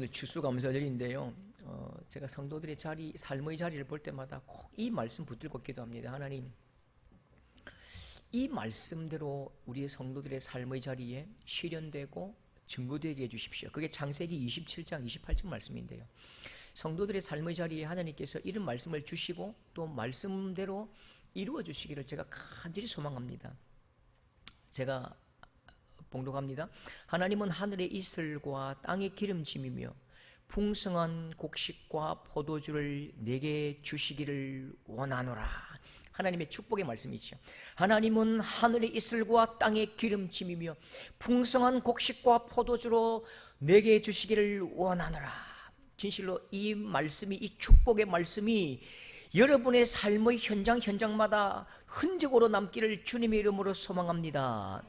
오늘 추수감사절인데요. 제가 성도들의 자리, 삶의 자리를 볼 때마다 꼭 이 말씀 붙들고 기도합니다. 하나님, 이 말씀대로 우리의 성도들의 삶의 자리에 실현되고 증거되게 해주십시오. 그게 창세기 27장 28절 말씀인데요. 성도들의 삶의 자리에 하나님께서 이런 말씀을 주시고 또 말씀대로 이루어 주시기를 제가 간절히 소망합니다. 제가 봉독합니다. 하나님은 하늘의 이슬과 땅의 기름짐이며 풍성한 곡식과 포도주를 내게 주시기를 원하노라. 하나님의 축복의 말씀이죠. 하나님은 하늘의 이슬과 땅의 기름짐이며 풍성한 곡식과 포도주로 내게 주시기를 원하노라. 진실로 이 말씀이, 이 축복의 말씀이 여러분의 삶의 현장마다 흔적으로 남기를 주님의 이름으로 소망합니다.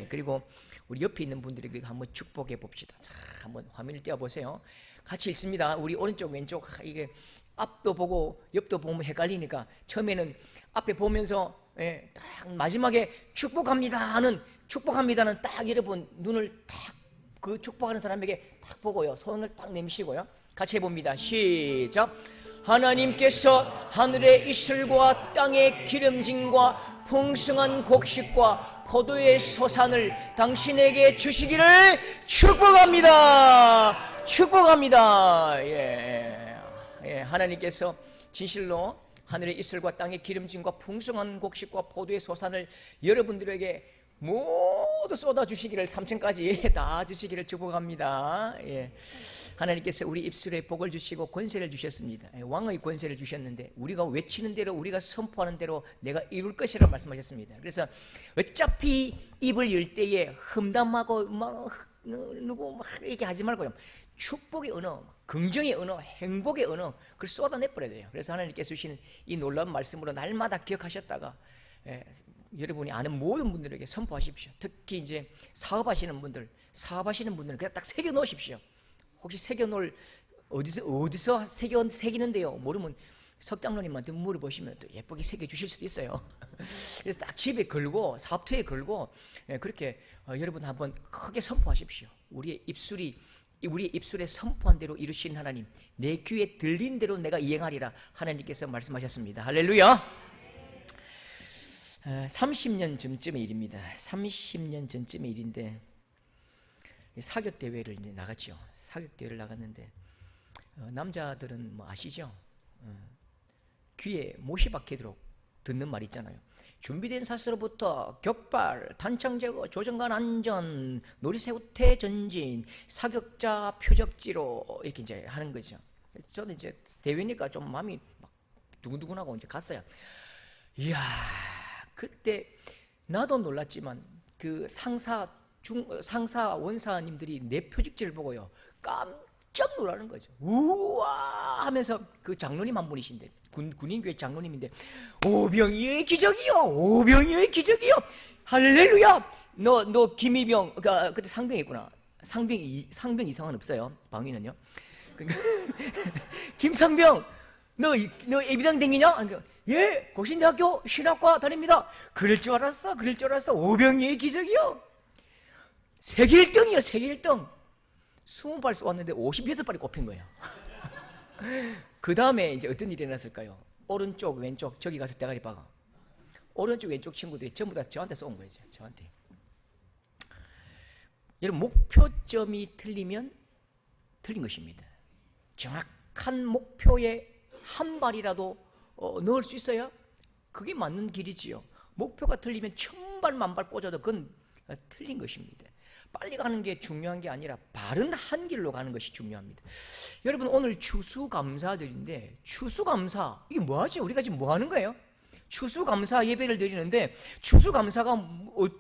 그리고 우리 옆에 있는 분들에게 한번 축복해 봅시다. 자, 한번 화면을 띄워보세요. 같이 읽습니다. 우리 오른쪽 왼쪽 이게 앞도 보고 옆도 보면 헷갈리니까 처음에는 앞에 보면서 딱 마지막에 축복합니다는 딱 여러분 눈을 딱 그 축복하는 사람에게 딱 보고요, 손을 딱 내미시고요, 같이 해봅니다. 시작. 하나님께서 하늘의 이슬과 땅의 기름짐과 풍성한 곡식과 포도의 소산을 당신에게 주시기를 축복합니다. 축복합니다. 하나님께서 진실로 하늘의 이슬과 땅의 기름짐과 풍성한 곡식과 포도의 소산을 여러분들에게 모두 쏟아주시기를, 3층까지 다 주시기를 축복합니다. 하나님께서 우리 입술에 복을 주시고 권세를 주셨습니다. 왕의 권세를 주셨는데 우리가 외치는 대로, 우리가 선포하는 대로 내가 이룰 것이라고 말씀하셨습니다. 그래서 어차피 입을 열 때에 험담하고 누구 막 이렇게 하지 말고요, 축복의 언어, 긍정의 언어, 행복의 언어, 그걸 쏟아내버려야 돼요. 그래서 하나님께서 주신 이 놀라운 말씀으로 날마다 기억하셨다가 여러분이 아는 모든 분들에게 선포하십시오. 특히 이제 사업하시는 분들은 그냥 딱 새겨 놓으십시오. 혹시 새겨 놓을 어디서 새기는데요 모르면 석장로님한테 물어보시면 또 예쁘게 새겨 주실 수도 있어요. 그래서 딱 집에 걸고 사업터에 걸고 그렇게 여러분 한번 크게 선포하십시오. 우리의 입술에 선포한 대로 이루신 하나님, 내 귀에 들린 대로 내가 이행하리라 하나님께서 말씀하셨습니다. 할렐루야. 30년 전쯤의 일입니다. 30년 전쯤의 일인데 사격대회를 이제 나갔죠. 사격대회를 나갔는데 남자들은 뭐 아시죠? 귀에 못이 박히도록 듣는 말 있잖아요. 준비된 사수로부터 격발, 탄창 제거, 조정관 안전, 놀이새우태 전진, 사격자 표적지로 이렇게 이제 하는 거죠. 저는 이제 대회니까 좀 마음이 막 두근두근하고 이제 갔어요. 이야, 그때 나도 놀랐지만 그 상사 원사님들이 내 표직지를 보고요 깜짝 놀라는 거죠. 우와 하면서, 그 장로님 한 분이신데 군인교회 장로님인데, 오병이의 기적이요, 할렐루야. 너 김이병, 그때 상병이구나. 상병 이상은 없어요, 방위는요. 김상병, 너 예비당 댕기냐? 예, 고신대학교 신학과 다닙니다. 그럴 줄 알았어. 오병이의 기적이요. 세계 1등이요, 세계 1등. 20발 쏘았는데 56발이 꼽힌 거예요. 그 다음에 이제 어떤 일이 일어났을까요? 오른쪽, 왼쪽, 저기 가서 대가리 박아. 오른쪽, 왼쪽 친구들이 전부 다 저한테 쏜 거예요, 저한테. 여러분, 목표점이 틀리면 틀린 것입니다. 정확한 목표에 한 발이라도 넣을 수 있어야 그게 맞는 길이지요. 목표가 틀리면 1000발 만발 꽂아도 그건 틀린 것입니다. 빨리 가는 게 중요한 게 아니라 바른 한 길로 가는 것이 중요합니다. 여러분, 오늘 추수감사절인데 추수감사 이게 뭐하지? 우리가 지금 뭐 하는 거예요? 추수감사 예배를 드리는데 추수감사가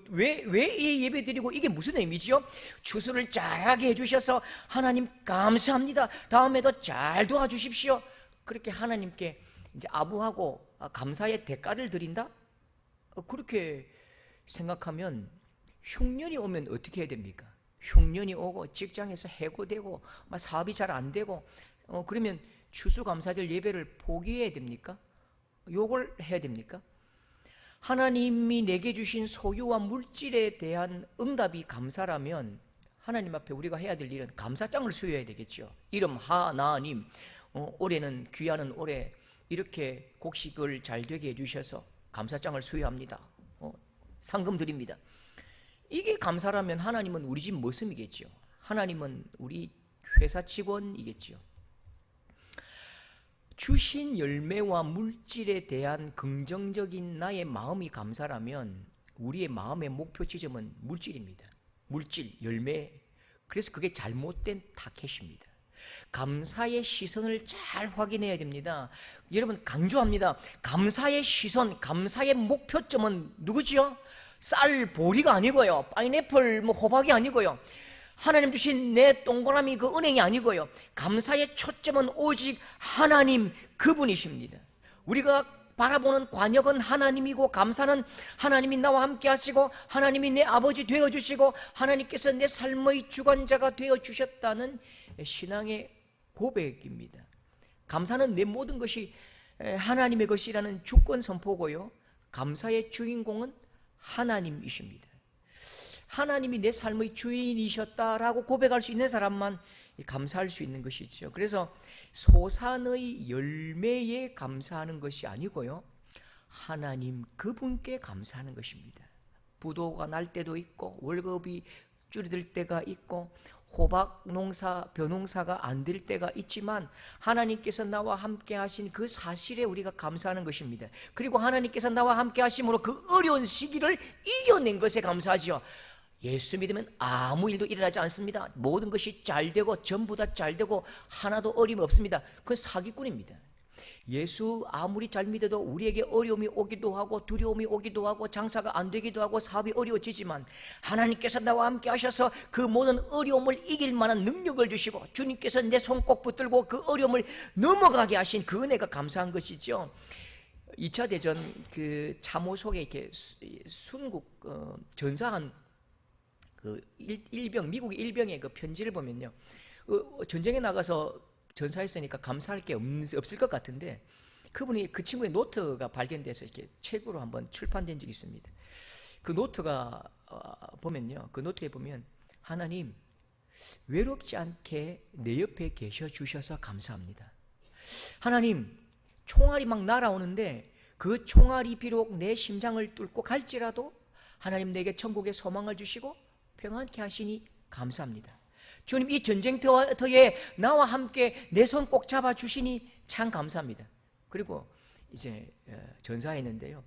왜 이 예배 드리고 이게 무슨 의미지요? 추수를 잘하게 해주셔서 하나님 감사합니다, 다음에도 잘 도와주십시오, 그렇게 하나님께 이제 아부하고 감사의 대가를 드린다? 그렇게 생각하면 흉년이 오면 어떻게 해야 됩니까? 흉년이 오고 직장에서 해고되고 사업이 잘 안 되고 그러면 추수감사절 예배를 포기해야 됩니까? 욕을 해야 됩니까? 하나님이 내게 주신 소유와 물질에 대한 응답이 감사라면 하나님 앞에 우리가 해야 될 일은 감사장을 수여해야 되겠죠. 이름 하나님, 올해는 귀하는 올해 이렇게 곡식을 잘 되게 해주셔서 감사장을 수여합니다. 상금 드립니다. 이게 감사라면 하나님은 우리 집 모습이겠죠. 하나님은 우리 회사 직원이겠죠. 주신 열매와 물질에 대한 긍정적인 나의 마음이 감사라면 우리의 마음의 목표 지점은 물질입니다. 물질, 열매. 그래서 그게 잘못된 타켓입니다. 감사의 시선을 잘 확인해야 됩니다. 여러분 강조합니다. 감사의 시선, 감사의 목표점은 누구지요? 쌀, 보리가 아니고요. 파인애플, 호박이 아니고요. 하나님 주신 내 동그라미 그 은행이 아니고요. 감사의 초점은 오직 하나님 그분이십니다. 우리가 바라보는 관역은 하나님이고 감사는 하나님이 나와 함께 하시고 하나님이 내 아버지 되어주시고 하나님께서 내 삶의 주관자가 되어주셨다는 신앙의 고백입니다. 감사는 내 모든 것이 하나님의 것이라는 주권 선포고요. 감사의 주인공은 하나님이십니다. 하나님이 내 삶의 주인이셨다라고 고백할 수 있는 사람만 감사할 수 있는 것이죠. 그래서 소산의 열매에 감사하는 것이 아니고요, 하나님 그분께 감사하는 것입니다. 부도가 날 때도 있고 월급이 줄어들 때가 있고 호박 농사, 벼농사가 안 될 때가 있지만 하나님께서 나와 함께 하신 그 사실에 우리가 감사하는 것입니다. 그리고 하나님께서 나와 함께 하심으로 그 어려운 시기를 이겨낸 것에 감사하죠. 예수 믿으면 아무 일도 일어나지 않습니다. 모든 것이 잘 되고 전부 다 잘 되고 하나도 어려움이 없습니다. 그건 사기꾼입니다. 예수 아무리 잘 믿어도 우리에게 어려움이 오기도 하고 두려움이 오기도 하고 장사가 안 되기도 하고 사업이 어려워지지만 하나님께서 나와 함께 하셔서 그 모든 어려움을 이길 만한 능력을 주시고 주님께서 내 손 꼭 붙들고 그 어려움을 넘어가게 하신 그 은혜가 감사한 것이죠. 2차 대전 그 참호 속에 이렇게 순국 전사한 그 일병, 미국 일병의 그 편지를 보면요, 전쟁에 나가서 전사했으니까 감사할 게 없을 것 같은데 그분이 그 친구의 노트가 발견돼서 이렇게 책으로 한번 출판된 적이 있습니다. 그 노트가 보면요, 그 노트에 보면 하나님 외롭지 않게 내 옆에 계셔 주셔서 감사합니다. 하나님 총알이 막 날아오는데 그 총알이 비록 내 심장을 뚫고 갈지라도 하나님 내게 천국의 소망을 주시고 평안케 하시니 감사합니다. 주님 이 전쟁터에 나와 함께 내 손 꼭 잡아주시니 참 감사합니다. 그리고 이제 전사했는데요,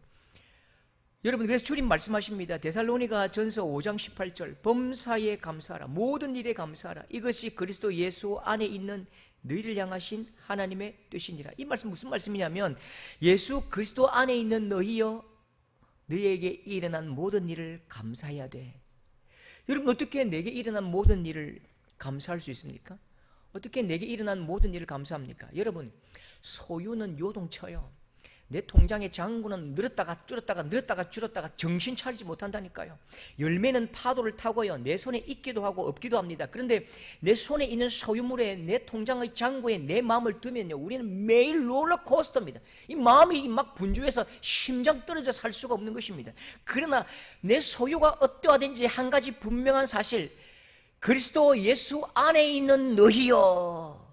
여러분 그래서 주님 말씀하십니다. 데살로니가 전서 5장 18절 범사에 감사하라, 모든 일에 감사하라, 이것이 그리스도 예수 안에 있는 너희를 향하신 하나님의 뜻이니라. 이 말씀 무슨 말씀이냐면 예수 그리스도 안에 있는 너희여 너희에게 일어난 모든 일을 감사해야 돼. 여러분 어떻게 내게 일어난 모든 일을 감사할 수 있습니까? 어떻게 내게 일어난 모든 일을 감사합니까? 여러분 소유는 요동쳐요. 내 통장의 잔고는 늘었다가 줄었다가 늘었다가 줄었다가 정신 차리지 못한다니까요. 열매는 파도를 타고요, 내 손에 있기도 하고 없기도 합니다. 그런데 내 손에 있는 소유물에 내 통장의 잔고에 내 마음을 두면요, 우리는 매일 롤러코스터입니다. 이 마음이 막 분주해서 심장 떨어져 살 수가 없는 것입니다. 그러나 내 소유가 어떠하든지 한 가지 분명한 사실, 그리스도 예수 안에 있는 너희여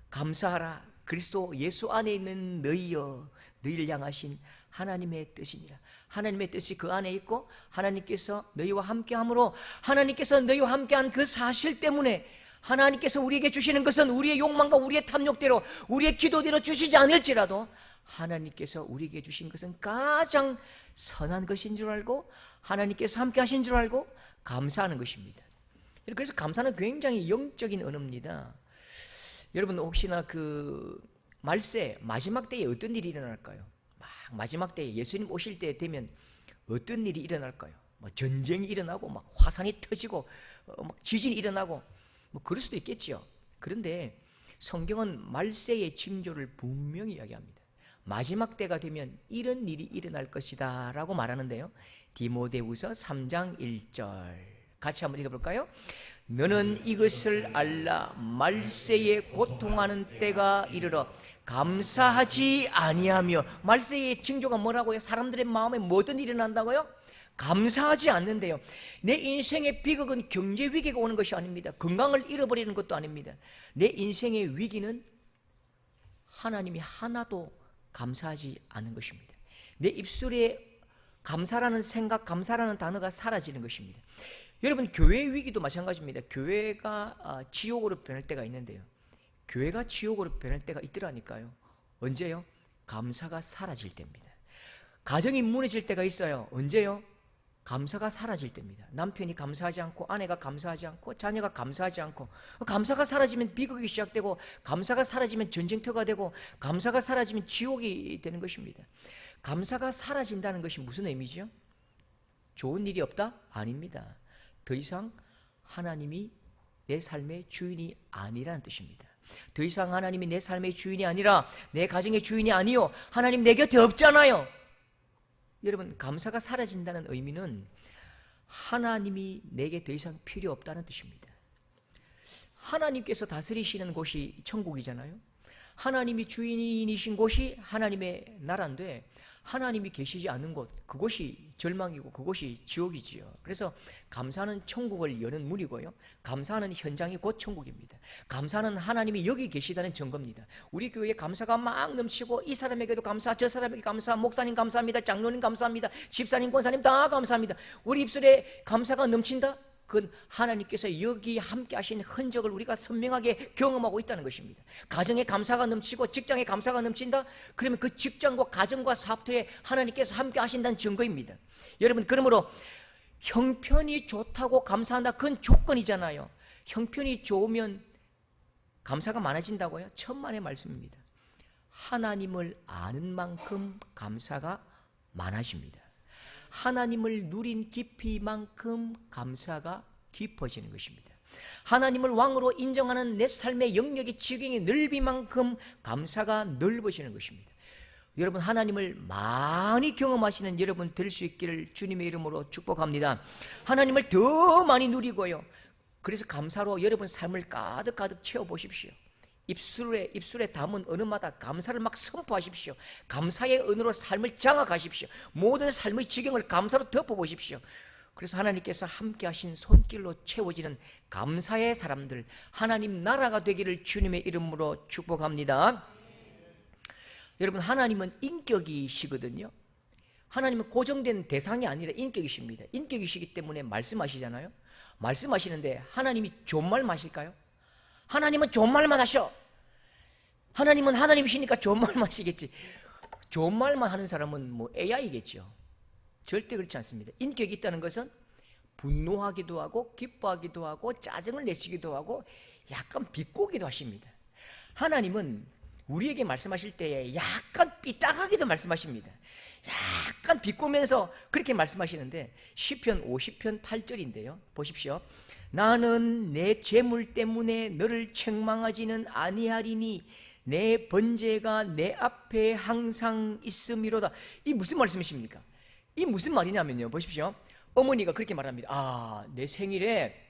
감사하라. 그리스도 예수 안에 있는 너희여 너희를 향하신 하나님의 뜻이니라. 하나님의 뜻이 그 안에 있고 하나님께서 너희와 함께함으로 하나님께서 너희와 함께한 그 사실 때문에 하나님께서 우리에게 주시는 것은 우리의 욕망과 우리의 탐욕대로 우리의 기도대로 주시지 않을지라도 하나님께서 우리에게 주신 것은 가장 선한 것인 줄 알고 하나님께서 함께하신 줄 알고 감사하는 것입니다. 그래서 감사는 굉장히 영적인 언어입니다. 여러분 혹시나 그 말세 마지막 때에 어떤 일이 일어날까요? 막 마지막 때에 예수님 오실 때 되면 어떤 일이 일어날까요? 뭐 전쟁이 일어나고 막 화산이 터지고 막 지진이 일어나고 뭐 그럴 수도 있겠지요. 그런데 성경은 말세의 징조를 분명히 이야기합니다. 마지막 때가 되면 이런 일이 일어날 것이다 라고 말하는데요, 디모데후서 3장 1절 같이 한번 읽어볼까요? 너는 이것을 알라, 말세에 고통하는 때가 이르러 감사하지 아니하며. 말세의 징조가 뭐라고요? 사람들의 마음에 뭐든 일어난다고요? 감사하지 않는데요. 내 인생의 비극은 경제 위기가 오는 것이 아닙니다. 건강을 잃어버리는 것도 아닙니다. 내 인생의 위기는 하나님이 하나도 감사하지 않은 것입니다. 내 입술에 감사라는 생각, 감사라는 단어가 사라지는 것입니다. 여러분, 교회의 위기도 마찬가지입니다. 교회가 지옥으로 변할 때가 있는데요. 교회가 지옥으로 변할 때가 있더라니까요. 언제요? 감사가 사라질 때입니다. 가정이 무너질 때가 있어요. 언제요? 감사가 사라질 때입니다. 남편이 감사하지 않고, 아내가 감사하지 않고, 자녀가 감사하지 않고, 감사가 사라지면 비극이 시작되고, 감사가 사라지면 전쟁터가 되고, 감사가 사라지면 지옥이 되는 것입니다. 감사가 사라진다는 것이 무슨 의미죠? 좋은 일이 없다? 아닙니다. 더 이상 하나님이 내 삶의 주인이 아니라는 뜻입니다. 더 이상 하나님이 내 삶의 주인이 아니라 내 가정의 주인이 아니요, 하나님 내 곁에 없잖아요. 여러분, 감사가 사라진다는 의미는 하나님이 내게 더 이상 필요 없다는 뜻입니다. 하나님께서 다스리시는 곳이 천국이잖아요. 하나님이 주인이신 곳이 하나님의 나라인데, 하나님이 계시지 않는 곳, 그곳이 절망이고 그곳이 지옥이지요. 그래서 감사는 천국을 여는 문이고요, 감사하는 현장이 곧 천국입니다. 감사는 하나님이 여기 계시다는 증거입니다. 우리 교회에 감사가 막 넘치고, 이 사람에게도 감사, 저 사람에게 감사, 목사님 감사합니다, 장로님 감사합니다, 집사님, 권사님 다 감사합니다. 우리 입술에 감사가 넘친다? 그건 하나님께서 여기 함께 하신 흔적을 우리가 선명하게 경험하고 있다는 것입니다. 가정에 감사가 넘치고 직장에 감사가 넘친다? 그러면 그 직장과 가정과 사업터에 하나님께서 함께 하신다는 증거입니다. 여러분, 그러므로 형편이 좋다고 감사한다, 그건 조건이잖아요. 형편이 좋으면 감사가 많아진다고요? 천만의 말씀입니다. 하나님을 아는 만큼 감사가 많아집니다. 하나님을 누린 깊이만큼 감사가 깊어지는 것입니다. 하나님을 왕으로 인정하는 내 삶의 영역의 지경의 넓이만큼 감사가 넓어지는 것입니다. 여러분, 하나님을 많이 경험하시는 여러분 될 수 있기를 주님의 이름으로 축복합니다. 하나님을 더 많이 누리고요, 그래서 감사로 여러분 삶을 가득가득 채워보십시오. 입술에 담은 언어마다 감사를 막 선포하십시오. 감사의 언어로 삶을 장악하십시오. 모든 삶의 지경을 감사로 덮어보십시오. 그래서 하나님께서 함께 하신 손길로 채워지는 감사의 사람들, 하나님 나라가 되기를 주님의 이름으로 축복합니다. 여러분, 하나님은 인격이시거든요. 하나님은 고정된 대상이 아니라 인격이십니다. 인격이시기 때문에 말씀하시잖아요. 말씀하시는데 하나님이 좋은 말만 하실까요? 하나님은 좋은 말만 하셔. 하나님은 하나님이시니까 좋은 말만 하시겠지. 좋은 말만 하는 사람은 뭐 AI겠죠. 절대 그렇지 않습니다. 인격이 있다는 것은 분노하기도 하고 기뻐하기도 하고 짜증을 내시기도 하고 약간 비꼬기도 하십니다. 하나님은 우리에게 말씀하실 때에 약간 삐딱하게도 말씀하십니다. 약간 비꼬면서 그렇게 말씀하시는데, 시편 50편 8절인데요 보십시오. 나는 내 재물 때문에 너를 책망하지는 아니하리니 내 번제가 내 앞에 항상 있음이로다. 이 무슨 말씀이십니까? 이 무슨 말이냐면요, 보십시오. 어머니가 그렇게 말합니다. 내 생일에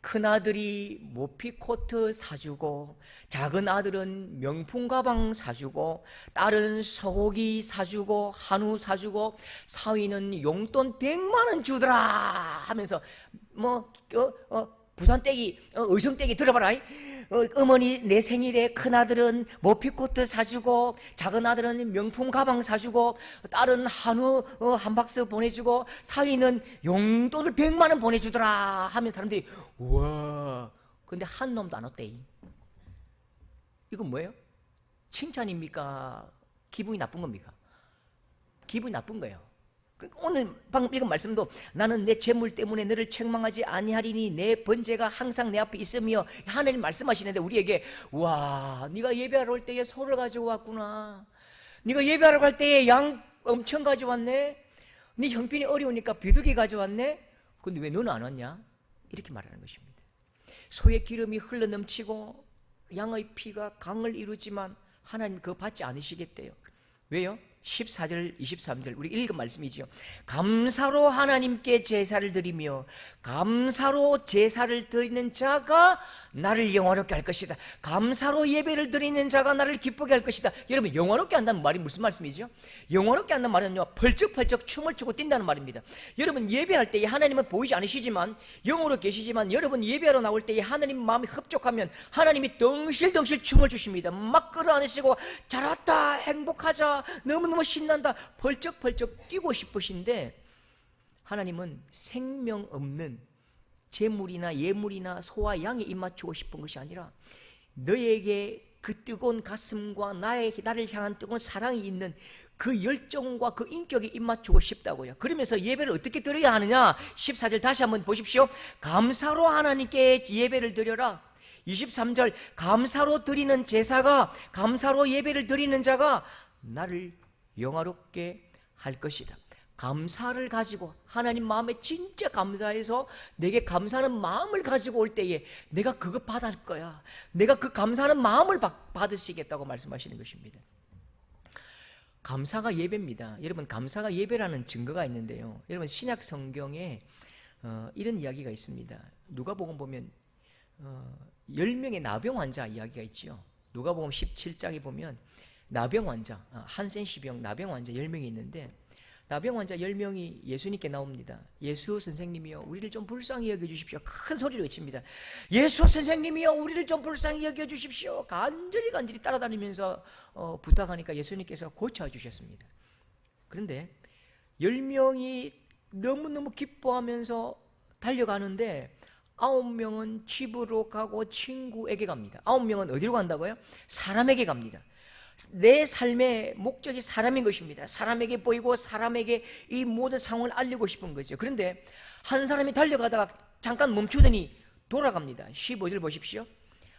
큰아들이 모피코트 사주고, 작은 아들은 명품 가방 사주고, 딸은 소고기 사주고, 한우 사주고, 사위는 용돈 100만 원 주더라 하면서 부산떼기, 의성떼기 들어봐라. 어머니 내 생일에 큰아들은 모피코트 사주고, 작은 아들은 명품 가방 사주고, 딸은 한우 한 박스 보내주고, 사위는 용돈을 100만 원 보내주더라 하면 사람들이 우와, 근데 한 놈도 안 왔대. 이건 뭐예요? 칭찬입니까? 기분이 나쁜 겁니까? 기분이 나쁜 거예요. 오늘 방금 읽은 말씀도 나는 내 재물 때문에 너를 책망하지 아니하리니 내 번제가 항상 내 앞에 있으며, 하나님 말씀하시는데 우리에게 와, 네가 예배하러 올 때에 소를 가지고 왔구나, 네가 예배하러 갈 때에 양 엄청 가져왔네, 네 형편이 어려우니까 비둘기 가져왔네, 근데 왜 너는 안 왔냐? 이렇게 말하는 것입니다. 소의 기름이 흘러넘치고 양의 피가 강을 이루지만 하나님 그거 받지 않으시겠대요. 왜요? 14절 23절 우리 읽은 말씀이죠. 감사로 하나님께 제사를 드리며 감사로 제사를 드리는 자가 나를 영화롭게 할 것이다. 감사로 예배를 드리는 자가 나를 기쁘게 할 것이다. 여러분, 영화롭게 한다는 말이 무슨 말씀이죠? 영화롭게 한다는 말은요, 펄쩍펄쩍 춤을 추고 뛴다는 말입니다. 여러분, 예배할 때에 하나님은 보이지 않으시지만 영으로 계시지만 여러분 예배하러 나올 때에 하나님 마음이 흡족하면 하나님이 덩실덩실 춤을 주십니다. 막 끌어안으시고 잘 왔다, 행복하자, 너무너무 신난다, 펄쩍펄쩍 뛰고 싶으신데 하나님은 생명 없는 재물이나 예물이나 소와 양에 입맞추고 싶은 것이 아니라 너에게 그 뜨거운 가슴과 나를 향한 뜨거운 사랑이 있는 그 열정과 그 인격에 입맞추고 싶다고요. 그러면서 예배를 어떻게 드려야 하느냐? 14절 다시 한번 보십시오. 감사로 하나님께 예배를 드려라. 23절 감사로 드리는 제사가, 감사로 예배를 드리는 자가 나를 영화롭게 할 것이다. 감사를 가지고 하나님 마음에 진짜 감사해서 내게 감사하는 마음을 가지고 올 때에 내가 그거 받을 거야. 내가 그 감사하는 마음을 받으시겠다고 말씀하시는 것입니다. 감사가 예배입니다. 여러분, 감사가 예배라는 증거가 있는데요, 여러분 신약 성경에 이런 이야기가 있습니다. 누가복음 보면 10명의 나병 환자 이야기가 있죠. 누가복음 17장에 보면 나병 환자, 한센시병 나병 환자 10명이 있는데 나병 환자 10명이 예수님께 나옵니다. 예수 선생님이여 우리를 좀 불쌍히 여겨주십시오. 큰 소리로 외칩니다. 예수 선생님이여 우리를 좀 불쌍히 여겨주십시오. 간절히 따라다니면서 부탁하니까 예수님께서 고쳐주셨습니다. 그런데 10명이 너무너무 기뻐하면서 달려가는데 9명은 집으로 가고 친구에게 갑니다. 9명은 어디로 간다고요? 사람에게 갑니다. 내 삶의 목적이 사람인 것입니다. 사람에게 보이고 사람에게 이 모든 상황을 알리고 싶은 거죠. 그런데 한 사람이 달려가다가 잠깐 멈추더니 돌아갑니다. 15절 보십시오.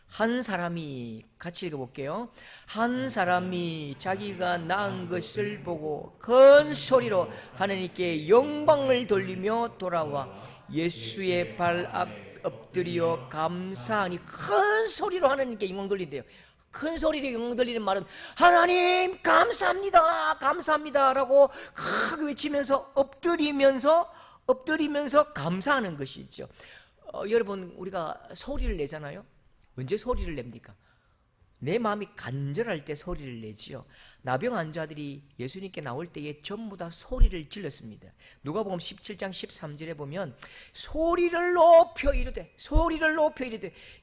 한 사람이, 같이 읽어볼게요. 한 사람이 자기가 낳은 것을 보고 큰 소리로 하나님께 영광을 돌리며 돌아와 예수의 발 앞 엎드려 감사하니, 큰 소리로 하나님께 영광 돌린대요. 큰 소리로 영광 돌리는 말은 하나님 감사합니다, 감사합니다 라고 크게 외치면서 엎드리면서 감사하는 것이죠. 여러분, 우리가 소리를 내잖아요. 언제 소리를 냅니까? 내 마음이 간절할 때 소리를 내지요. 나병 환자들이 예수님께 나올 때에 전부 다 소리를 질렀습니다. 누가복음 17장 13절에 보면 소리를 높여 이르되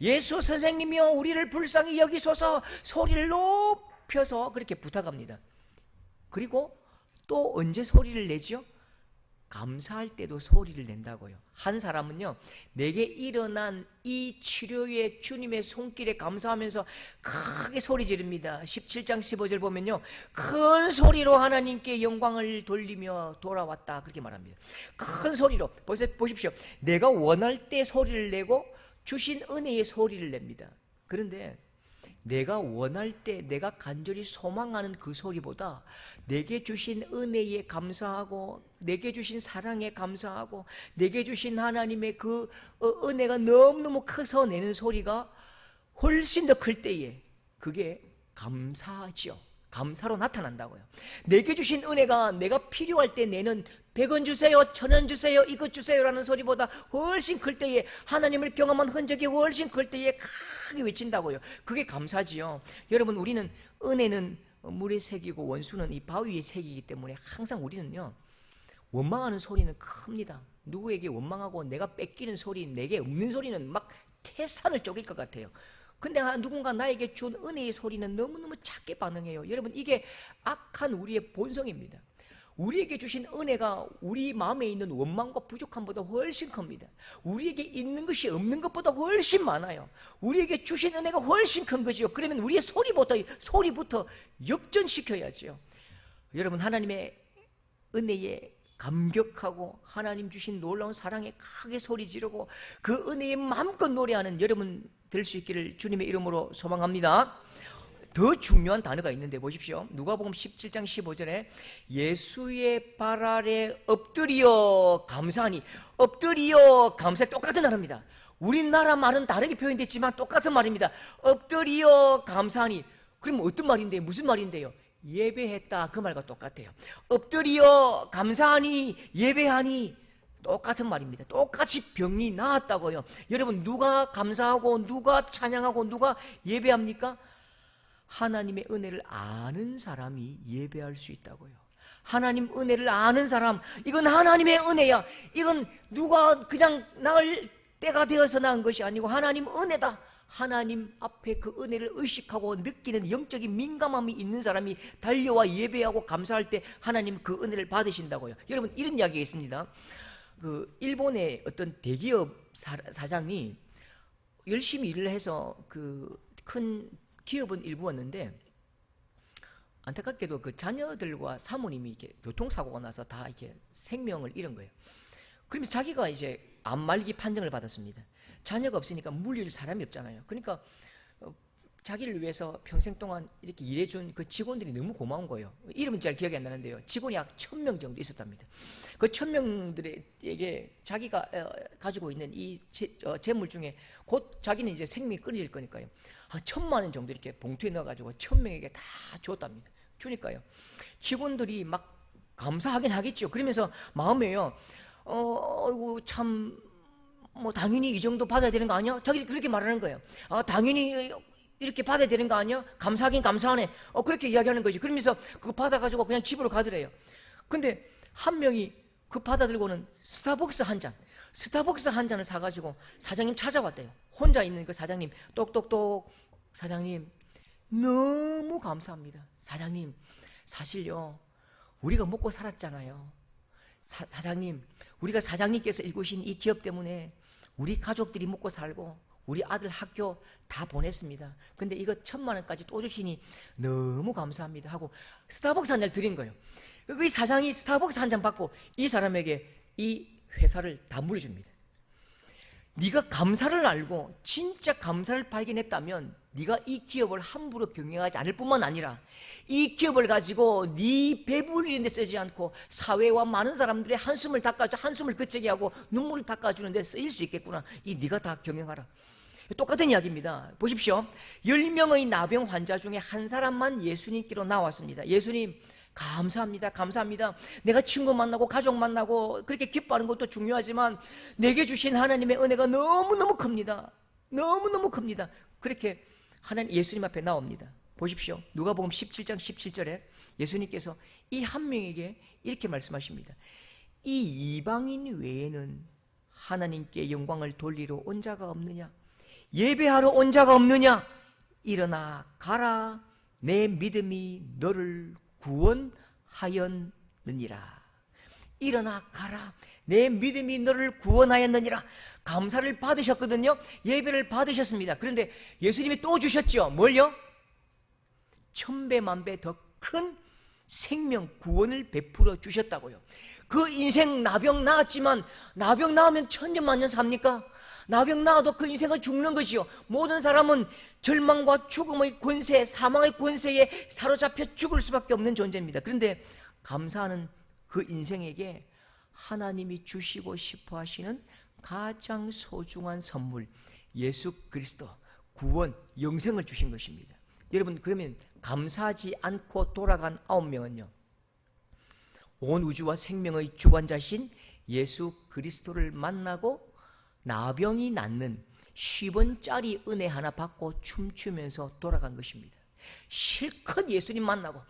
예수 선생님이여 우리를 불쌍히 여기소서, 소리를 높여서 그렇게 부탁합니다. 그리고 또 언제 소리를 내지요? 감사할 때도 소리를 낸다고요. 한 사람은요, 내게 일어난 이 치료의 주님의 손길에 감사하면서 크게 소리 지릅니다. 17장 15절 보면요, 큰 소리로 하나님께 영광을 돌리며 돌아왔다 그렇게 말합니다. 큰 소리로. 보십시오. 내가 원할 때 소리를 내고 주신 은혜의 소리를 냅니다. 그런데 내가 원할 때 내가 간절히 소망하는 그 소리보다 내게 주신 은혜에 감사하고 내게 주신 사랑에 감사하고 내게 주신 하나님의 그 은혜가 너무너무 커서 내는 소리가 훨씬 더 클 때에 그게 감사하죠. 감사로 나타난다고요. 내게 주신 은혜가 내가 필요할 때 내는 100원 주세요, 1000원 주세요, 이것 주세요라는 소리보다 훨씬 클 때에, 하나님을 경험한 흔적이 훨씬 클 때에 크게 외친다고요. 그게 감사지요. 여러분, 우리는 은혜는 물에 새기고 원수는 이 바위에 새기기 때문에 항상 우리는요, 원망하는 소리는 큽니다. 누구에게 원망하고 내가 뺏기는 소리, 내게 없는 소리는 막 태산을 쪼갤 것 같아요. 근데 누군가 나에게 준 은혜의 소리는 너무너무 작게 반응해요. 여러분, 이게 악한 우리의 본성입니다. 우리에게 주신 은혜가 우리 마음에 있는 원망과 부족함보다 훨씬 큽니다. 우리에게 있는 것이 없는 것보다 훨씬 많아요. 우리에게 주신 은혜가 훨씬 큰 거지요. 그러면 우리의 소리부터 역전시켜야지요. 여러분, 하나님의 은혜에 감격하고 하나님 주신 놀라운 사랑에 크게 소리 지르고 그 은혜에 마음껏 노래하는 여러분 될 수 있기를 주님의 이름으로 소망합니다. 더 중요한 단어가 있는데 보십시오. 누가복음 17장 15절에 예수의 발 아래 엎드려 감사하니, 엎드려 감사해, 똑같은 단어입니다. 우리나라 말은 다르게 표현됐지만 똑같은 말입니다. 엎드려 감사하니. 그럼 어떤 말인데요? 무슨 말인데요? 예배했다 그 말과 똑같아요. 엎드려 감사하니 예배하니 똑같은 말입니다. 똑같이 병이 나았다고요. 여러분, 누가 감사하고 누가 찬양하고 누가 예배합니까? 하나님의 은혜를 아는 사람이 예배할 수 있다고요. 하나님 은혜를 아는 사람, 이건 하나님의 은혜야. 이건 누가 그냥 낳을 때가 되어서 낳은 것이 아니고 하나님 은혜다. 하나님 앞에 그 은혜를 의식하고 느끼는 영적인 민감함이 있는 사람이 달려와 예배하고 감사할 때 하나님 그 은혜를 받으신다고요. 여러분, 이런 이야기가 있습니다. 그 일본의 어떤 대기업 사장이 열심히 일을 해서 그 큰 기업은 일부였는데, 안타깝게도 그 자녀들과 사모님이 이렇게 교통사고가 나서 다 이렇게 생명을 잃은 거예요. 그러면 자기가 이제 암말기 판정을 받았습니다. 자녀가 없으니까 물릴 사람이 없잖아요. 그러니까 자기를 위해서 평생 동안 이렇게 일해준 그 직원들이 너무 고마운 거예요. 이름은 잘 기억이 안 나는데요. 직원이 약 1000명 정도 있었답니다. 그 1000명들에게 자기가 가지고 있는 이 재물 중에 곧 자기는 이제 생명이 끊어질 거니까요. 한 1000만 원 정도 이렇게 봉투에 넣어가지고 1000명에게 다 줬답니다. 주니까요. 직원들이 막 감사하긴 하겠죠. 그러면서 마음에요. 참, 뭐 당연히 이 정도 받아야 되는 거 아니야? 자기들이 그렇게 말하는 거예요. 당연히 이렇게 받아야 되는 거 아니야? 감사하긴 감사하네. 그렇게 이야기하는 거지. 그러면서 그거 받아가지고 그냥 집으로 가더래요. 근데 한 명이 그 받아들고는 스타벅스 한 잔을 사가지고 사장님 찾아왔대요. 혼자 있는 그 사장님, 똑똑똑, 사장님 너무 감사합니다. 사장님, 사실요 우리가 먹고 살았잖아요. 사장님, 우리가 사장님께서 일구신 이 기업 때문에 우리 가족들이 먹고 살고 우리 아들 학교 다 보냈습니다. 근데 이거 1000만 원까지 또 주시니 너무 감사합니다 하고 스타벅스 한 잔 드린 거예요. 이 사장이 스타벅스 한 잔 받고 이 사람에게 이 회사를 다 물려줍니다. 네가 감사를 알고 진짜 감사를 발견했다면 네가 이 기업을 함부로 경영하지 않을 뿐만 아니라 이 기업을 가지고 네 배불리는 데 쓰지 않고 사회와 많은 사람들의 한숨을 그치게 하고 눈물을 닦아주는 데 쓰일 수 있겠구나. 이 네가 다 경영하라. 똑같은 이야기입니다. 보십시오. 10명의 나병 환자 중에 한 사람만 예수님께로 나왔습니다. 예수님, 감사합니다. 감사합니다. 내가 친구 만나고 가족 만나고 그렇게 기뻐하는 것도 중요하지만 내게 주신 하나님의 은혜가 너무너무 큽니다. 너무너무 큽니다. 그렇게 하나님 예수님 앞에 나옵니다. 보십시오. 누가복음 17장 17절에 예수님께서 이 한 명에게 이렇게 말씀하십니다. 이 이방인 외에는 하나님께 영광을 돌리러 온 자가 없느냐? 예배하러 온 자가 없느냐? 일어나 가라. 내 믿음이 너를 구원하였느니라. 일어나 가라. 내 믿음이 너를 구원하였느니라. 감사를 받으셨거든요. 예배를 받으셨습니다. 그런데 예수님이 또 주셨죠. 뭘요? 1000배, 1000배 더 큰 생명 구원을 베풀어 주셨다고요. 그 인생 나병 나았지만 나병 나으면 천년만년 삽니까? 나병 나아도 그 인생은 죽는 것이요. 모든 사람은 절망과 죽음의 권세, 사망의 권세에 사로잡혀 죽을 수밖에 없는 존재입니다. 그런데 감사하는 그 인생에게 하나님이 주시고 싶어 하시는 가장 소중한 선물, 예수 그리스도, 구원, 영생을 주신 것입니다. 여러분, 그러면 감사하지 않고 돌아간 9명은요, 온 우주와 생명의 주관자신 예수 그리스도를 만나고 나병이 낫는 10원짜리 은혜 하나 받고 춤추면서 돌아간 것입니다. 실컷 예수님 만나고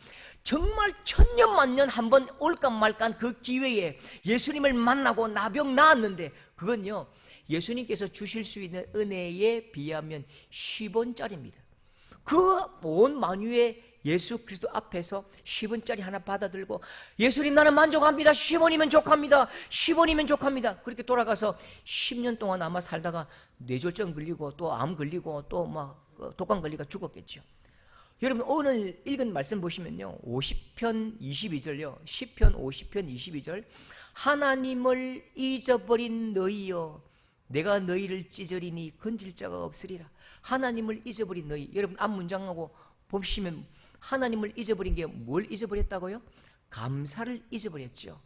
정말 천년만년 한번 올까 말까 그 기회에 예수님을 만나고 나병 나았는데 그건요, 예수님께서 주실 수 있는 은혜에 비하면 10원짜리입니다. 그 온 만유의 예수 그리스도 앞에서 10원짜리 하나 받아들고 예수님 나는 만족합니다. 10원이면 족합니다. 10원이면 족합니다. 그렇게 돌아가서 10년 동안 아마 살다가 뇌졸중 걸리고 또 암 걸리고 또 막 독감 걸리가 죽었겠죠. 여러분, 오늘 읽은 말씀 보시면요, 50편 22절요, 시편 50편 22절, 하나님을 잊어버린 너희여 내가 너희를 찢으리니 건질 자가 없으리라. 하나님을 잊어버린 너희. 여러분, 앞 문장하고 보시면 하나님을 잊어버린 게 뭘 잊어버렸다고요? 감사를 잊어버렸죠.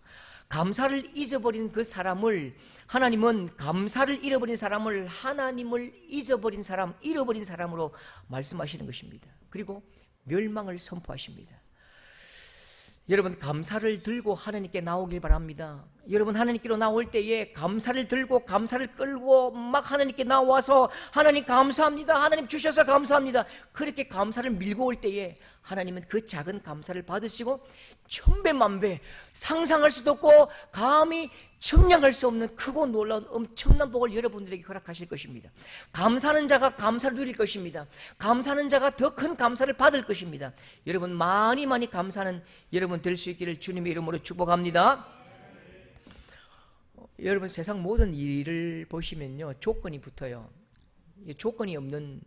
감사를 잊어버린 그 사람을, 하나님은 감사를 잃어버린 사람을 하나님을 잊어버린 사람, 잃어버린 사람으로 말씀하시는 것입니다. 그리고 멸망을 선포하십니다. 여러분 감사를 들고 하나님께 나오길 바랍니다. 여러분 하나님께로 나올 때에 감사를 들고 감사를 끌고 막 하나님께 나와서 하나님 감사합니다, 하나님 주셔서 감사합니다, 그렇게 감사를 밀고 올 때에 하나님은 그 작은 감사를 받으시고 천배만배 상상할 수도 없고 감히 측량할 수 없는 크고 놀라운 엄청난 복을 여러분들에게 허락하실 것입니다. 감사하는 자가 감사를 누릴 것입니다. 감사하는 자가 더 큰 감사를 받을 것입니다. 여러분 많이 감사하는 여러분 될 수 있기를 주님의 이름으로 축복합니다. 여러분 세상 모든 일을 보시면요 조건이 붙어요. 조건이 없는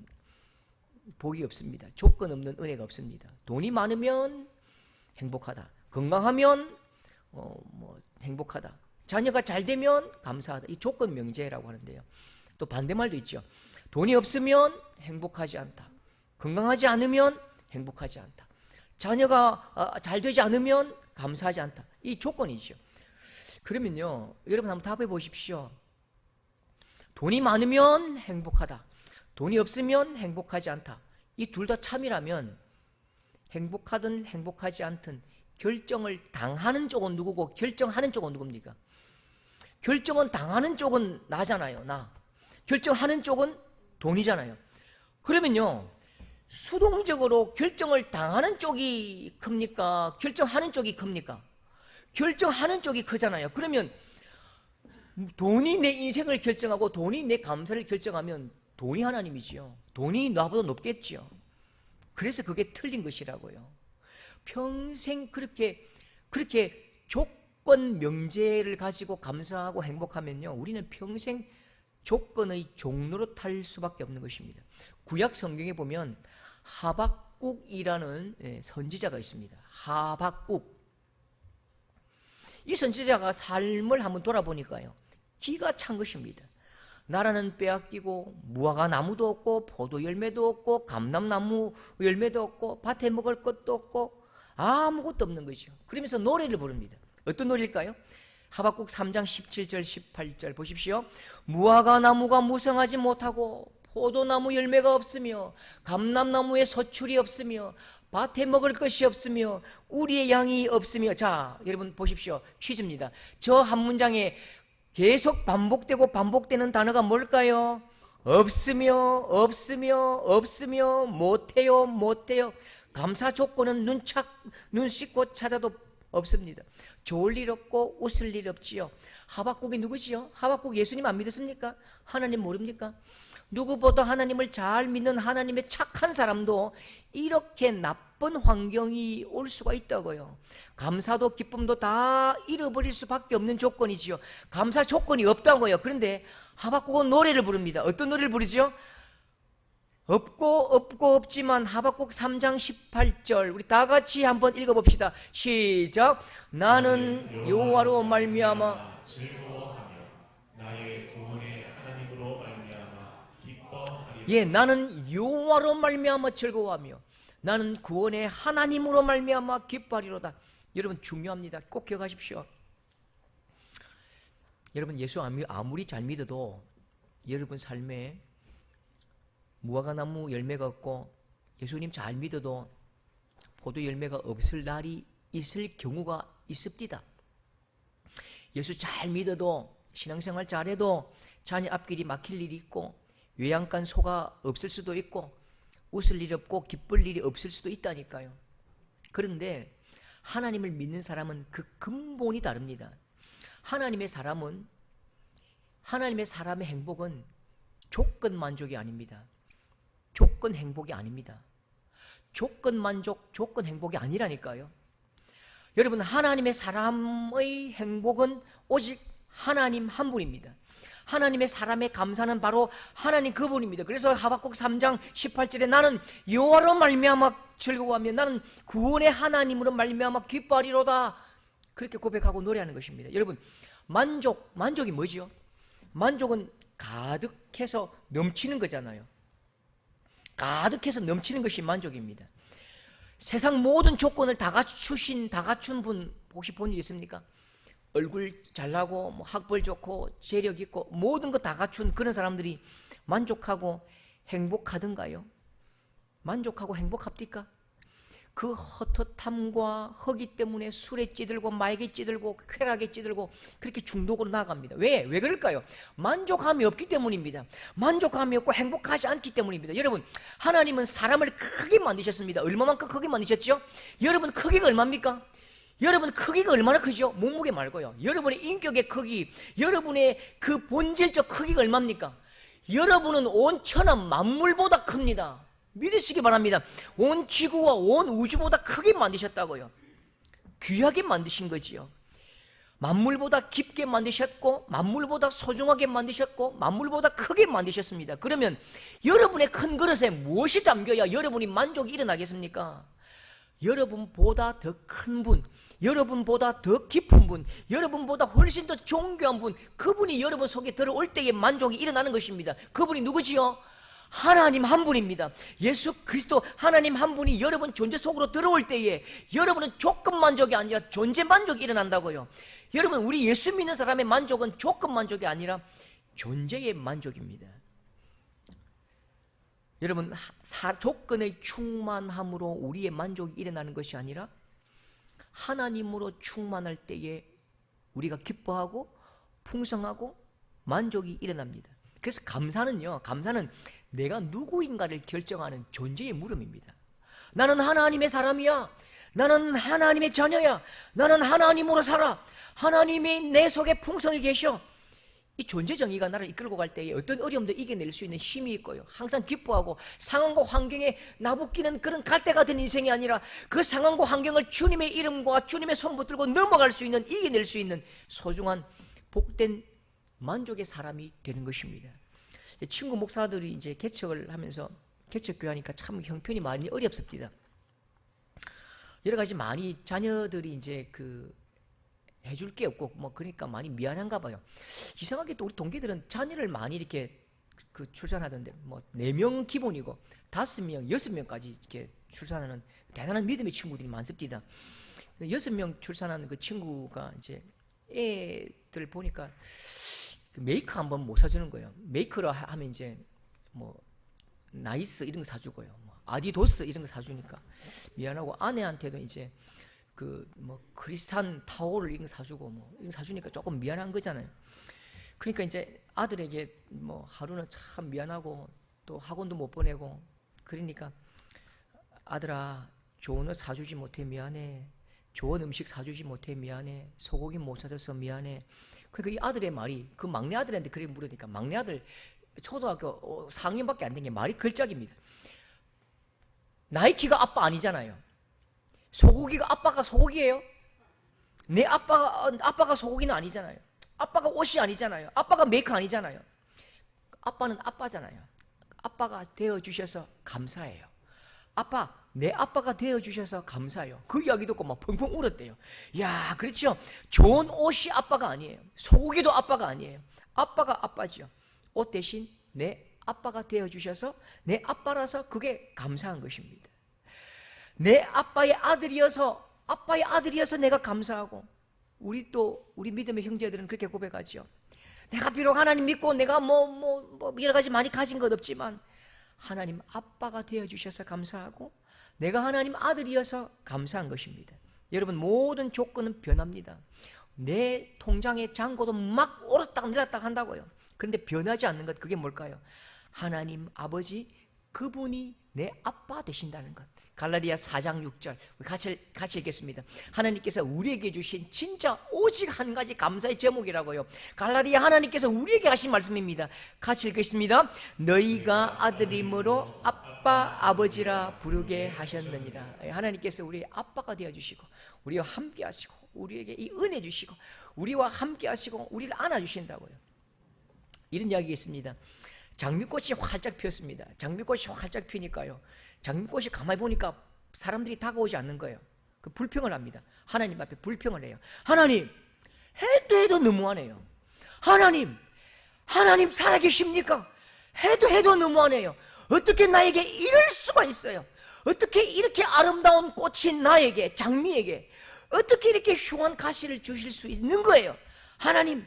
복이 없습니다. 조건 없는 은혜가 없습니다. 돈이 많으면 행복하다, 건강하면 행복하다, 자녀가 잘 되면 감사하다, 이 조건 명제라고 하는데요. 또 반대말도 있죠. 돈이 없으면 행복하지 않다, 건강하지 않으면 행복하지 않다, 자녀가 잘 되지 않으면 감사하지 않다, 이 조건이죠. 그러면요 여러분 한번 답해 보십시오. 돈이 많으면 행복하다, 돈이 없으면 행복하지 않다, 이 둘 다 참이라면 행복하든 행복하지 않든 결정을 당하는 쪽은 누구고 결정하는 쪽은 누굽니까? 결정은 당하는 쪽은 나잖아요. 나. 결정하는 쪽은 돈이잖아요. 그러면요 수동적으로 결정을 당하는 쪽이 큽니까? 결정하는 쪽이 큽니까? 결정하는 쪽이 크잖아요. 그러면 돈이 내 인생을 결정하고 돈이 내 감사를 결정하면 돈이 하나님이지요. 돈이 나보다 높겠지요. 그래서 그게 틀린 것이라고요. 평생 그렇게 조건 명제를 가지고 감사하고 행복하면요 우리는 평생 조건의 종로로 탈 수밖에 없는 것입니다. 구약 성경에 보면 하박국이라는 선지자가 있습니다. 하박국. 이 선지자가 삶을 한번 돌아보니까요 기가 찬 것입니다. 나라는 빼앗기고 무화과 나무도 없고 포도 열매도 없고 감람나무 열매도 없고 밭에 먹을 것도 없고 아무것도 없는 거죠. 그러면서 노래를 부릅니다. 어떤 노래일까요? 하박국 3장 17절 18절 보십시오. 무화과 나무가 무성하지 못하고 포도나무 열매가 없으며 감람나무에 서출이 없으며 밭에 먹을 것이 없으며 우리의 양이 없으며. 자 여러분 보십시오. 퀴즈입니다. 저 한 문장에 계속 반복되는 단어가 뭘까요? 없으며 못해요. 감사 조건은 눈 씻고 찾아도 없습니다. 좋을 일 없고 웃을 일 없지요. 하박국이 누구지요? 하박국 예수님 안 믿었습니까? 하나님 모릅니까? 누구보다 하나님을 잘 믿는 하나님의 착한 사람도 이렇게 나쁜 환경이 올 수가 있다고요. 감사도 기쁨도 다 잃어버릴 수밖에 없는 조건이지요. 감사 조건이 없다고요. 그런데 하박국은 노래를 부릅니다. 어떤 노래를 부르죠? 없고 없지만. 하박국 3장 18절 우리 다 같이 한번 읽어봅시다. 시작. 나는 여호와로 말미암아 즐거워하며 나의 구원의 하나님으로 말미암아 기뻐하리라. 예, 나는 여호와로 말미암아 즐거워하며 나는 구원의 하나님으로 말미암아 기뻐하리로다. 여러분 중요합니다. 꼭 기억하십시오. 여러분 예수 아무리 잘 믿어도 여러분 삶에 무화과나무 열매가 없고 예수님 잘 믿어도 포도 열매가 없을 날이 있을 경우가 있습니다. 예수 잘 믿어도 신앙생활 잘해도 자녀 앞길이 막힐 일이 있고 외양간 소가 없을 수도 있고 웃을 일 없고 기쁠 일이 없을 수도 있다니까요. 그런데 하나님을 믿는 사람은 그 근본이 다릅니다. 하나님의 사람의 행복은 조건 만족이 아닙니다. 조건 행복이 아닙니다. 조건 만족, 조건 행복이 아니라니까요. 여러분 하나님의 사람의 행복은 오직 하나님 한 분입니다. 하나님의 사람의 감사는 바로 하나님 그분입니다. 그래서 하박국 3장 18절에 나는 여호와로 말미암아 즐거워하며 나는 구원의 하나님으로 말미암아 기뻐하리로다. 그렇게 고백하고 노래하는 것입니다. 여러분 만족이 뭐지요? 만족은 가득해서 넘치는 거잖아요. 가득해서 넘치는 것이 만족입니다. 세상 모든 조건을 다 갖춘 분 혹시 본 일 있습니까? 얼굴 잘나고 학벌 좋고 재력 있고 모든 거 다 갖춘 그런 사람들이 만족하고 행복하던가요? 만족하고 행복합니까? 그 헛헛함과 허기 때문에 술에 찌들고 마약에 찌들고 쾌락에 찌들고 그렇게 중독으로 나아갑니다. 왜 그럴까요? 만족감이 없기 때문입니다. 만족감이 없고 행복하지 않기 때문입니다. 여러분, 하나님은 사람을 크게 만드셨습니다. 얼마만큼 크게 만드셨죠? 여러분, 크기가 얼마입니까? 여러분, 크기가 얼마나 크죠? 몸무게 말고요. 여러분의 인격의 크기, 여러분의 그 본질적 크기가 얼마입니까? 여러분은 온 천하 만물보다 큽니다. 믿으시기 바랍니다. 온 지구와 온 우주보다 크게 만드셨다고요. 귀하게 만드신 거지요. 만물보다 깊게 만드셨고, 만물보다 소중하게 만드셨고, 만물보다 크게 만드셨습니다. 그러면 여러분의 큰 그릇에 무엇이 담겨야 여러분이 만족이 일어나겠습니까? 여러분보다 더 큰 분, 여러분보다 더 깊은 분, 여러분보다 훨씬 더 존귀한 분, 그분이 여러분 속에 들어올 때에 만족이 일어나는 것입니다. 그분이 누구지요? 하나님 한 분입니다. 예수 그리스도 하나님 한 분이 여러분 존재 속으로 들어올 때에 여러분은 조건 만족이 아니라 존재 만족이 일어난다고요. 여러분, 우리 예수 믿는 사람의 만족은 조건 만족이 아니라 존재의 만족입니다. 여러분, 조건의 충만함으로 우리의 만족이 일어나는 것이 아니라 하나님으로 충만할 때에 우리가 기뻐하고 풍성하고 만족이 일어납니다. 그래서 감사는요, 감사는 내가 누구인가를 결정하는 존재의 물음입니다. 나는 하나님의 사람이야. 나는 하나님의 자녀야. 나는 하나님으로 살아. 하나님이 내 속에 풍성히 계셔. 이 존재 정의가 나를 이끌고 갈 때에 어떤 어려움도 이겨낼 수 있는 힘이 있고요. 항상 기뻐하고 상황과 환경에 나붙기는 그런 갈대 같은 인생이 아니라 그 상황과 환경을 주님의 이름과 주님의 손 붙들고 넘어갈 수 있는, 이겨낼 수 있는 소중한 복된 만족의 사람이 되는 것입니다. 친구 목사들이 이제 개척을 하면서 개척교회 하니까 참 형편이 많이 어렵습니다. 여러 가지 많이 자녀들이 이제 해줄 게 없고 뭐 그러니까 많이 미안한가 봐요. 이상하게 또 우리 동기들은 자녀를 많이 이렇게 출산하던데 뭐 4명 기본이고 5명, 6명까지 이렇게 출산하는 대단한 믿음의 친구들이 많습니다. 6명 출산하는 그 친구가 이제 애들 보니까 메이커 한번 못 사주는 거예요. 메이커라 하면 이제 뭐 나이스 이런 거 사주고요. 뭐 아디도스 이런 거 사주니까 미안하고, 아내한테도 이제 뭐 크리스탄 타올을 이런 거 사주고 뭐 이런 거 사주니까 조금 미안한 거잖아요. 그러니까 이제 아들에게 뭐 하루는 참 미안하고 또 학원도 못 보내고 그러니까 아들아, 좋은 옷 사주지 못해 미안해. 좋은 음식 사주지 못해 미안해. 소고기 못 사줘서 미안해. 그러니까 이 아들의 말이 그 막내 아들한테 그렇게 물으니까 막내 아들 초등학교 4학년밖에 안 된 게 말이 걸작입니다. 나이키가 아빠 아니잖아요. 소고기가 아빠가 소고기예요? 내 아빠가 소고기는 아니잖아요. 아빠가 옷이 아니잖아요. 아빠가 메이커 아니잖아요. 아빠는 아빠잖아요. 아빠가 되어주셔서 감사해요. 아빠, 내 아빠가 되어주셔서 감사해요. 그 이야기 듣고 막 펑펑 울었대요. 야, 그렇죠. 좋은 옷이 아빠가 아니에요. 소고기도 아빠가 아니에요. 아빠가 아빠지요. 옷 대신 내 아빠가 되어주셔서 내 아빠라서 그게 감사한 것입니다. 내 아빠의 아들이어서 내가 감사하고, 우리 믿음의 형제들은 그렇게 고백하죠. 내가 비록 하나님 믿고 내가 뭐 여러 가지 많이 가진 것 없지만 하나님 아빠가 되어주셔서 감사하고 내가 하나님 아들이어서 감사한 것입니다. 여러분, 모든 조건은 변합니다. 내 통장의 잔고도 막 오르딱 내렸다 한다고요. 그런데 변하지 않는 것, 그게 뭘까요? 하나님 아버지, 그분이 내 아빠 되신다는 것. 갈라디아 4장 6절 같이 읽겠습니다. 하나님께서 우리에게 주신 진짜 오직 한 가지 감사의 제목이라고요. 갈라디아 하나님께서 우리에게 하신 말씀입니다. 같이 읽겠습니다. 너희가 아들임으로 아빠 아버지라 부르게 하셨느니라. 하나님께서 우리의 아빠가 되어주시고 우리와 함께 하시고 우리에게 이 은혜 주시고 우리와 함께 하시고 우리를 안아주신다고요. 이런 이야기가 있습니다. 장미꽃이 활짝 피었습니다. 장미꽃이 활짝 피니까요, 장미꽃이 가만히 보니까 사람들이 다가오지 않는 거예요. 그 불평을 합니다. 하나님 앞에 불평을 해요. 하나님, 해도 너무하네요. 하나님 살아계십니까? 해도 너무하네요. 어떻게 나에게 이럴 수가 있어요? 어떻게 이렇게 아름다운 꽃이 나에게, 장미에게 어떻게 이렇게 흉한 가시를 주실 수 있는 거예요? 하나님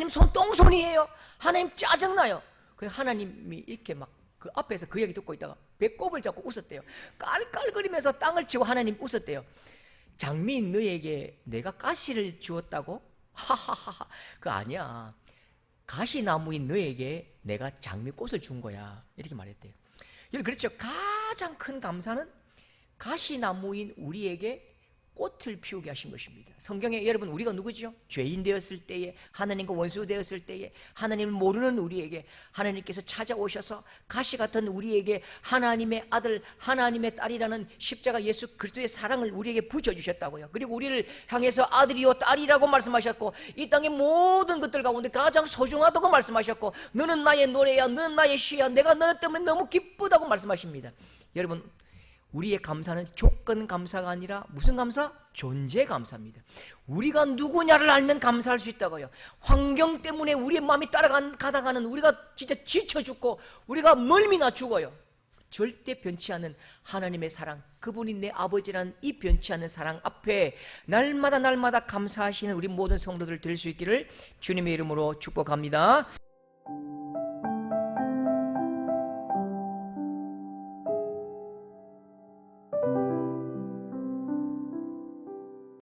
손 똥손이에요. 하나님 짜증나요. 그래서 하나님이 이렇게 막 그 앞에서 그 얘기 듣고 있다가 배꼽을 잡고 웃었대요. 깔깔거리면서 땅을 치고 하나님 웃었대요. 장미 너에게 내가 가시를 주었다고? 하하하하. 그거 아니야. 가시나무인 너에게 내가 장미꽃을 준 거야. 이렇게 말했대요. 여러분, 그렇죠. 가장 큰 감사는 가시나무인 우리에게 꽃을 피우게 하신 것입니다. 성경에 여러분 우리가 누구죠? 죄인 되었을 때에, 하나님과 원수 되었을 때에, 하나님을 모르는 우리에게 하나님께서 찾아오셔서 가시 같은 우리에게 하나님의 아들, 하나님의 딸이라는 십자가 예수 그리스도의 사랑을 우리에게 부어주셨다고요. 그리고 우리를 향해서 아들이요 딸이라고 말씀하셨고, 이 땅의 모든 것들 가운데 가장 소중하다고 말씀하셨고, 너는 나의 노래야, 너는 나의 시야, 내가 너 때문에 너무 기쁘다고 말씀하십니다. 여러분, 우리의 감사는 조건 감사가 아니라 무슨 감사? 존재 감사입니다. 우리가 누구냐를 알면 감사할 수 있다고요. 환경 때문에 우리의 마음이 따라가다가는 우리가 진짜 지쳐 죽고 우리가 멀미나 죽어요. 절대 변치 않은 하나님의 사랑, 그분이 내 아버지라는 이 변치 않는 사랑 앞에 날마다 감사하시는 우리 모든 성도들 될 수 있기를 주님의 이름으로 축복합니다.